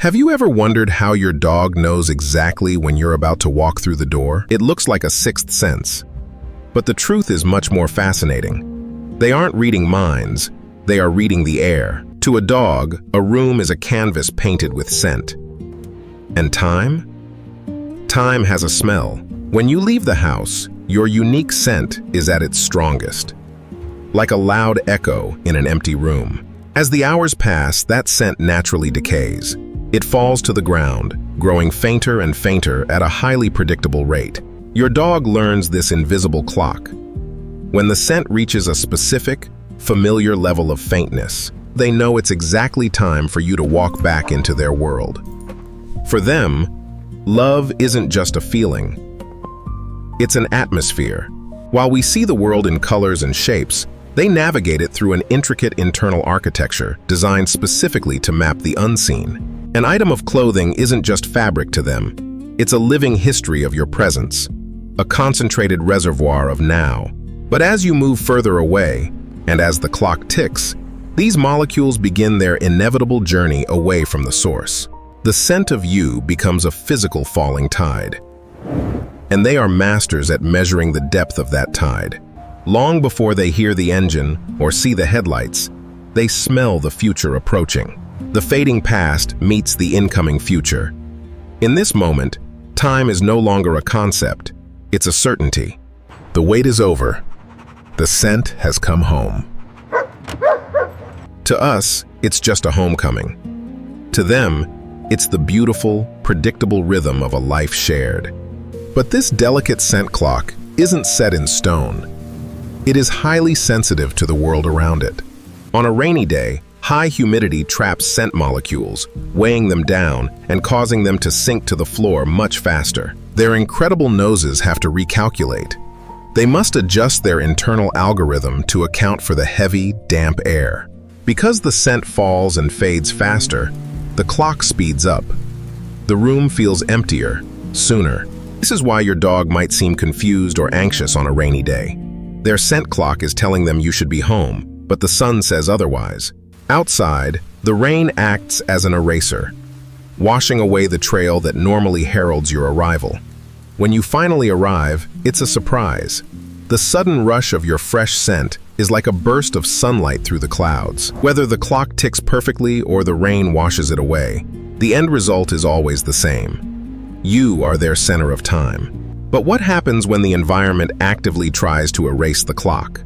Have you ever wondered how your dog knows exactly when you're about to walk through the door? It looks like a sixth sense. But the truth is much more fascinating. They aren't reading minds, they are reading the air. To a dog, a room is a canvas painted with scent. And time? Time has a smell. When you leave the house, your unique scent is at its strongest. Like a loud echo in an empty room. As the hours pass, that scent naturally decays. It falls to the ground, growing fainter and fainter at a highly predictable rate. Your dog learns this invisible clock. When the scent reaches a specific, familiar level of faintness, they know it's exactly time for you to walk back into their world. For them, love isn't just a feeling. It's an atmosphere. While we see the world in colors and shapes, they navigate it through an intricate internal architecture designed specifically to map the unseen. An item of clothing isn't just fabric to them. It's a living history of your presence, a concentrated reservoir of now. But as you move further away, and as the clock ticks, these molecules begin their inevitable journey away from the source. The scent of you becomes a physical falling tide. And they are masters at measuring the depth of that tide. Long before they hear the engine or see the headlights, they smell the future approaching. The fading past meets the incoming future. In this moment, time is no longer a concept, it's a certainty. The wait is over. The scent has come home. To us, it's just a homecoming. To them, it's the beautiful, predictable rhythm of a life shared. But this delicate scent clock isn't set in stone. It is highly sensitive to the world around it. On a rainy day, high humidity traps scent molecules, weighing them down and causing them to sink to the floor much faster. Their incredible noses have to recalculate. They must adjust their internal algorithm to account for the heavy, damp air. Because the scent falls and fades faster, the clock speeds up. The room feels emptier, sooner. This is why your dog might seem confused or anxious on a rainy day. Their scent clock is telling them you should be home, but the sun says otherwise. Outside, the rain acts as an eraser, washing away the trail that normally heralds your arrival. When you finally arrive, it's a surprise. The sudden rush of your fresh scent is like a burst of sunlight through the clouds. Whether the clock ticks perfectly or the rain washes it away, the end result is always the same. You are their center of time. But what happens when the environment actively tries to erase the clock?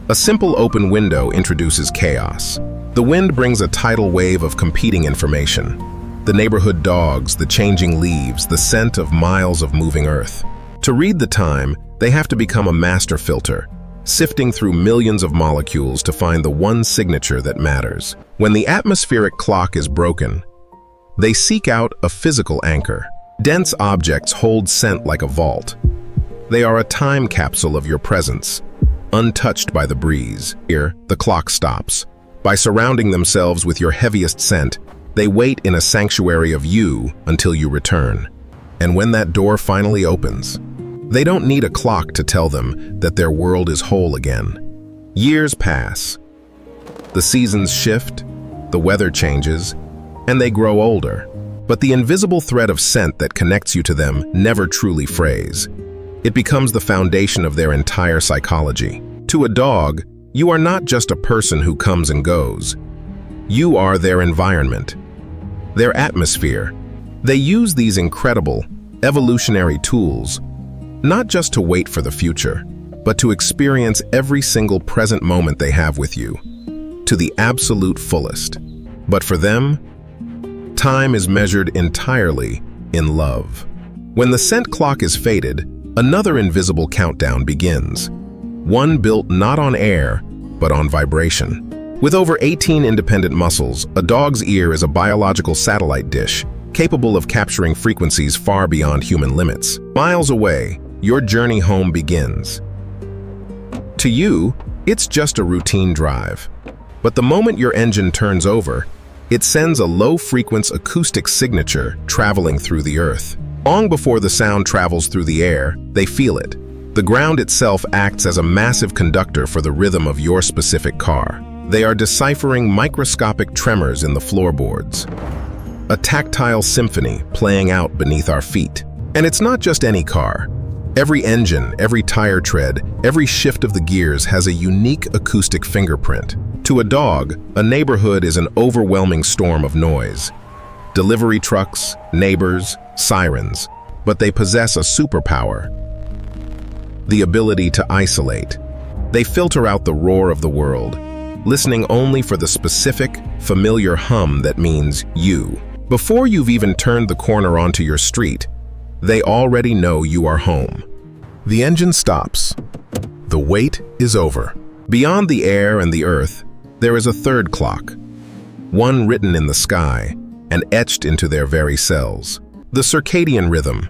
A simple open window introduces chaos. The wind brings a tidal wave of competing information. The neighborhood dogs, the changing leaves, the scent of miles of moving earth. To read the time, they have to become a master filter, sifting through millions of molecules to find the one signature that matters. When the atmospheric clock is broken, they seek out a physical anchor. Dense objects hold scent like a vault. They are a time capsule of your presence, untouched by the breeze. Here, the clock stops. By surrounding themselves with your heaviest scent, they wait in a sanctuary of you until you return. And when that door finally opens, they don't need a clock to tell them that their world is whole again. Years pass. The seasons shift, the weather changes, and they grow older. But the invisible thread of scent that connects you to them never truly frays. It becomes the foundation of their entire psychology. To a dog, you are not just a person who comes and goes. You are their environment, their atmosphere. They use these incredible, evolutionary tools, not just to wait for the future, but to experience every single present moment they have with you, to the absolute fullest. But for them, time is measured entirely in love. When the scent clock is faded, another invisible countdown begins. One built not on air, but on vibration. With over 18 independent muscles, a dog's ear is a biological satellite dish, capable of capturing frequencies far beyond human limits. Miles away, your journey home begins. To you, it's just a routine drive. But the moment your engine turns over, it sends a low-frequency acoustic signature traveling through the earth. Long before the sound travels through the air, they feel it. The ground itself acts as a massive conductor for the rhythm of your specific car. They are deciphering microscopic tremors in the floorboards. a tactile symphony playing out beneath our feet. And it's not just any car. Every engine, every tire tread, every shift of the gears has a unique acoustic fingerprint. To a dog, a neighborhood is an overwhelming storm of noise. Delivery trucks, neighbors, sirens, but they possess a superpower: the ability to isolate. They filter out the roar of the world, listening only for the specific, familiar hum that means you. Before you've even turned the corner onto your street, they already know you are home. The engine stops. The wait is over. Beyond the air and the earth, there is a third clock, one written in the sky and etched into their very cells. The circadian rhythm,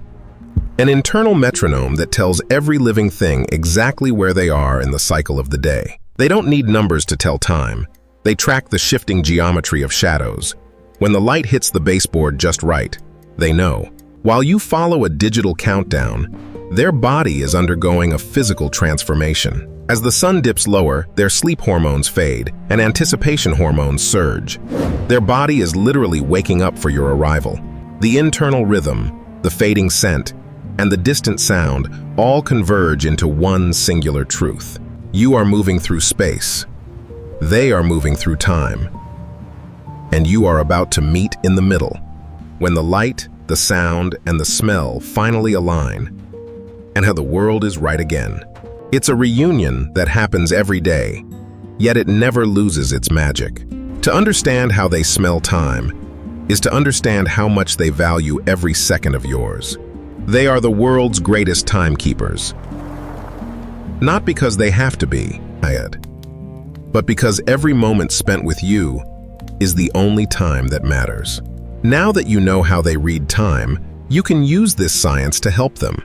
an internal metronome that tells every living thing exactly where they are in the cycle of the day. They don't need numbers to tell time. They track the shifting geometry of shadows. When the light hits the baseboard just right, they know. While you follow a digital countdown, their body is undergoing a physical transformation. As the sun dips lower, their sleep hormones fade and anticipation hormones surge. Their body is literally waking up for your arrival. The internal rhythm, the fading scent, and the distant sound all converge into one singular truth. You are moving through space. They are moving through time. And you are about to meet in the middle, when the light, the sound, and the smell finally align, and how the world is right again. It's a reunion that happens every day, yet it never loses its magic. To understand how they smell time is to understand how much they value every second of yours. They are the world's greatest timekeepers. Not because they have to be, but because every moment spent with you is the only time that matters. Now that you know how they read time, you can use this science to help them,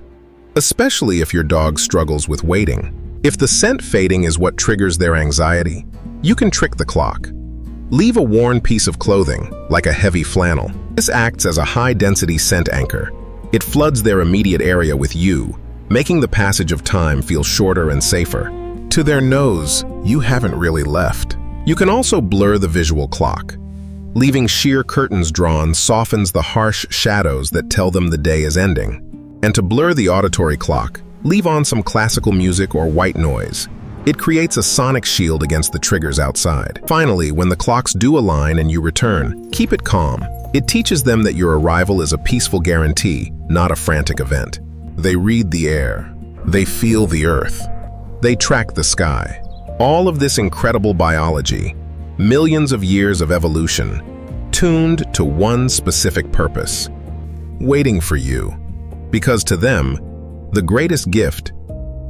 especially if your dog struggles with waiting. If the scent fading is what triggers their anxiety, you can trick the clock. Leave a worn piece of clothing, like a heavy flannel. This acts as a high-density scent anchor. It floods their immediate area with you, making the passage of time feel shorter and safer. To their nose, you haven't really left. You can also blur the visual clock. Leaving sheer curtains drawn softens the harsh shadows that tell them the day is ending. And to blur the auditory clock, leave on some classical music or white noise. It creates a sonic shield against the triggers outside. Finally, when the clocks do align and you return, keep it calm. It teaches them that your arrival is a peaceful guarantee, not a frantic event. They read the air. They feel the earth. They track the sky. All of this incredible biology, millions of years of evolution, tuned to one specific purpose: waiting for you. Because to them, the greatest gift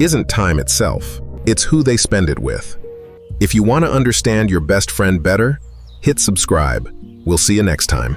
isn't time itself, it's who they spend it with. If you want to understand your best friend better, hit subscribe. We'll see you next time.